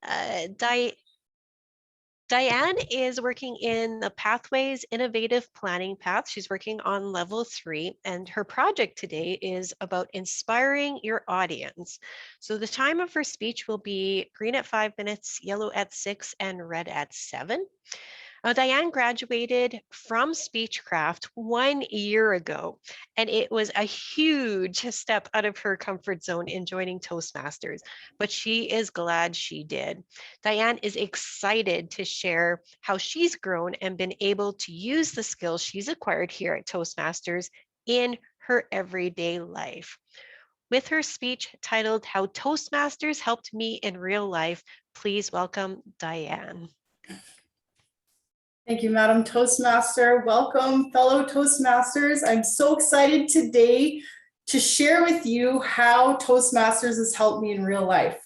Di Dianne is working in the Pathways Innovative Planning Path. She's working on level 3, and her project today is about inspiring your audience. So the time of her speech will be green at 5 minutes, yellow at 6, and red at 7. Dianne graduated from Speechcraft 1 year ago, and it was a huge step out of her comfort zone in joining Toastmasters, but she is glad she did. Dianne is excited to share how she's grown and been able to use the skills she's acquired here at Toastmasters in her everyday life. With her speech titled How Toastmasters Helped Me in Real Life, please welcome Dianne. Thank you, Madam Toastmaster. Welcome, fellow Toastmasters. I'm so excited today to share with you how Toastmasters has helped me in real life.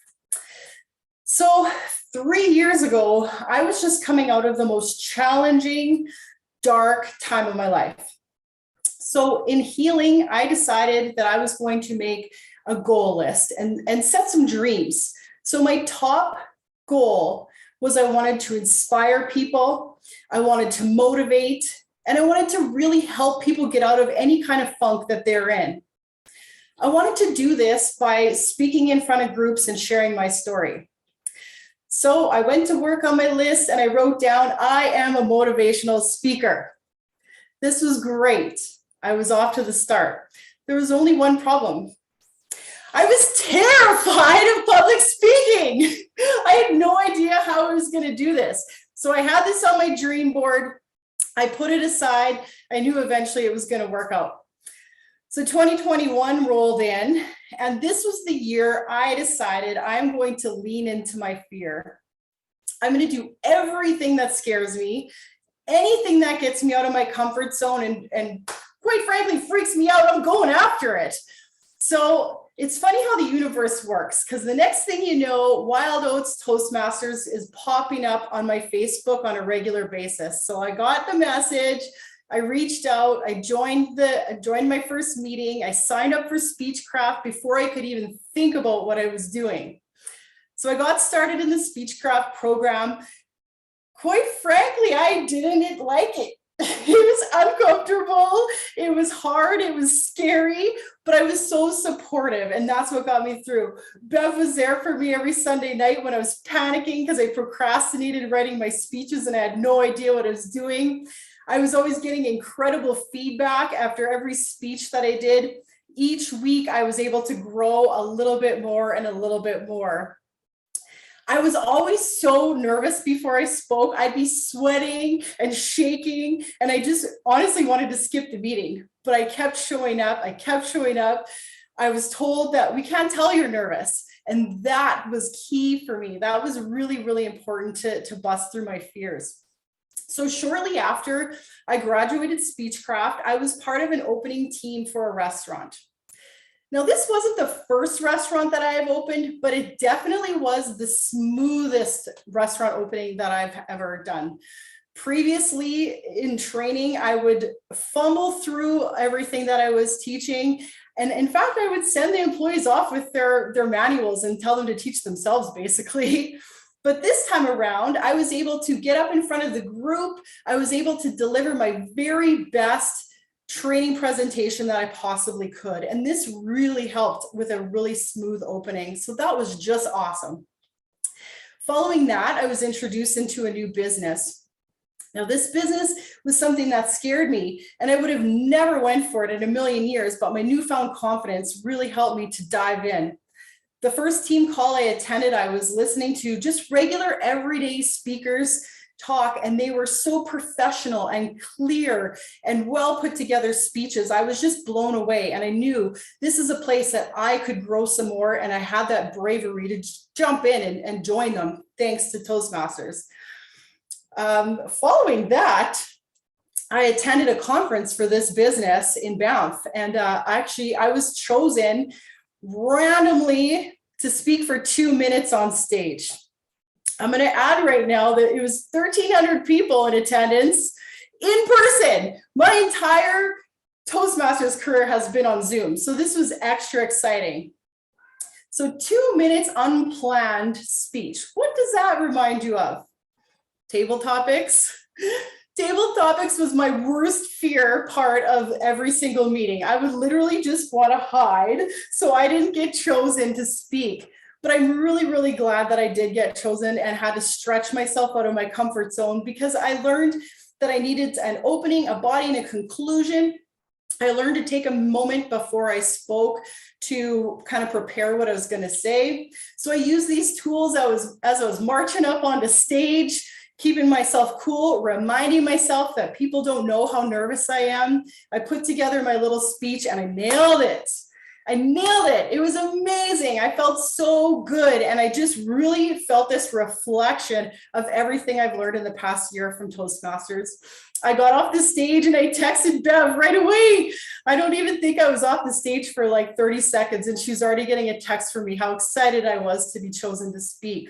So 3 years ago, I was just coming out of the most challenging, dark time of my life. So in healing, I decided that I was going to make a goal list and set some dreams. So my top goal was I wanted to inspire people, I wanted to motivate, and I wanted to really help people get out of any kind of funk that they're in. I wanted to do this by speaking in front of groups and sharing my story. So I went to work on my list and I wrote down, I am a motivational speaker. This was great. I was off to the start. There was only one problem. I was terrified of public speaking. I had no idea how I was going to do this. So I had this on my dream board. I put it aside. I knew eventually it was going to work out. So 2021 rolled in, and this was the year I decided I'm going to lean into my fear. I'm going to do everything that scares me, anything that gets me out of my comfort zone and quite frankly freaks me out. I'm going after it. So it's funny how the universe works, because the next thing you know, Wild Oats Toastmasters is popping up on my Facebook on a regular basis. So I got the message, I reached out, I joined my first meeting, I signed up for Speechcraft before I could even think about what I was doing. So I got started in the Speechcraft program. Quite frankly, I didn't like it. It was uncomfortable, it was hard, it was scary, but I was so supportive, and that's what got me through. Bev was there for me every Sunday night when I was panicking because I procrastinated writing my speeches and I had no idea what I was doing. I was always getting incredible feedback after every speech that I did. Each week I was able to grow a little bit more and a little bit more. I was always so nervous before I spoke. I'd be sweating and shaking, and I just honestly wanted to skip the meeting, but I kept showing up. I was told that we can't tell you're nervous, and that was key for me. That was really, really important to bust through my fears. So shortly after I graduated Speechcraft, I was part of an opening team for a restaurant. Now, this wasn't the first restaurant that I have opened, but it definitely was the smoothest restaurant opening that I've ever done. Previously in training, I would fumble through everything that I was teaching. And in fact, I would send the employees off with their manuals and tell them to teach themselves, basically. But this time around, I was able to get up in front of the group. I was able to deliver my very best training presentation that I possibly could. And this really helped with a really smooth opening. So that was just awesome. Following that, I was introduced into a new business. Now, this business was something that scared me, and I would have never went for it in a million years, but my newfound confidence really helped me to dive in. The first team call I attended, I was listening to just regular everyday speakers talk, and they were so professional and clear and well put together speeches. I was just blown away, and I knew this is a place that I could grow some more, and I had that bravery to jump in and join them thanks to Toastmasters. Following that, I attended a conference for this business in Banff, and actually I was chosen randomly to speak for 2 minutes on stage. I'm going to add right now that it was 1,300 people in attendance in person. My entire Toastmasters career has been on Zoom, so this was extra exciting. So 2 minutes unplanned speech. What does that remind you of? Table topics? Table topics was my worst fear part of every single meeting. I would literally just want to hide so I didn't get chosen to speak. But I'm really, really glad that I did get chosen and had to stretch myself out of my comfort zone, because I learned that I needed an opening, a body, and a conclusion. I learned to take a moment before I spoke to kind of prepare what I was going to say. So I used these tools as I was marching up onto stage, keeping myself cool, reminding myself that people don't know how nervous I am. I put together my little speech and I nailed it. I nailed it. It was amazing. I felt so good. And I just really felt this reflection of everything I've learned in the past year from Toastmasters. I got off the stage and I texted Bev right away. I don't even think I was off the stage for like 30 seconds and she's already getting a text from me how excited I was to be chosen to speak.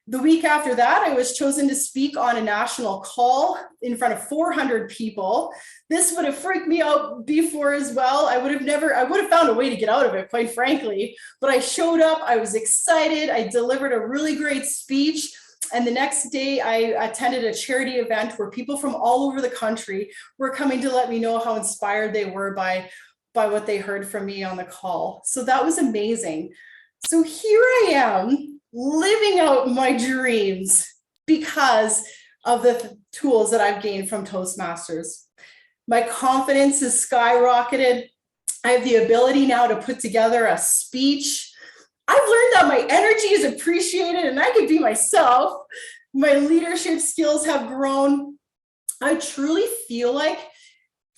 The week after that, I was chosen to speak on a national call in front of 400 people. This would have freaked me out before as well. I would have found a way to get out of it, quite frankly. But I showed up, I was excited, I delivered a really great speech. And the next day, I attended a charity event where people from all over the country were coming to let me know how inspired they were by what they heard from me on the call. So that was amazing. So here I am, living out my dreams because of the tools that I've gained from Toastmasters. My confidence has skyrocketed. I have the ability now to put together a speech. I've learned that my energy is appreciated and I can be myself. My leadership skills have grown. I truly feel like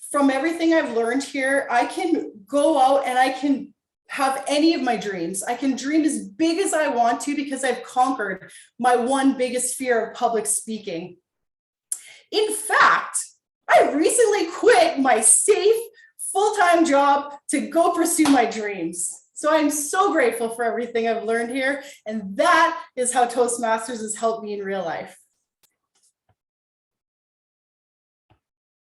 from everything I've learned here, I can go out and I can have any of my dreams. I can dream as big as I want to because I've conquered my one biggest fear of public speaking. In fact, I recently quit my safe full-time job to go pursue my dreams. So I'm so grateful for everything I've learned here. And that is how Toastmasters has helped me in real life.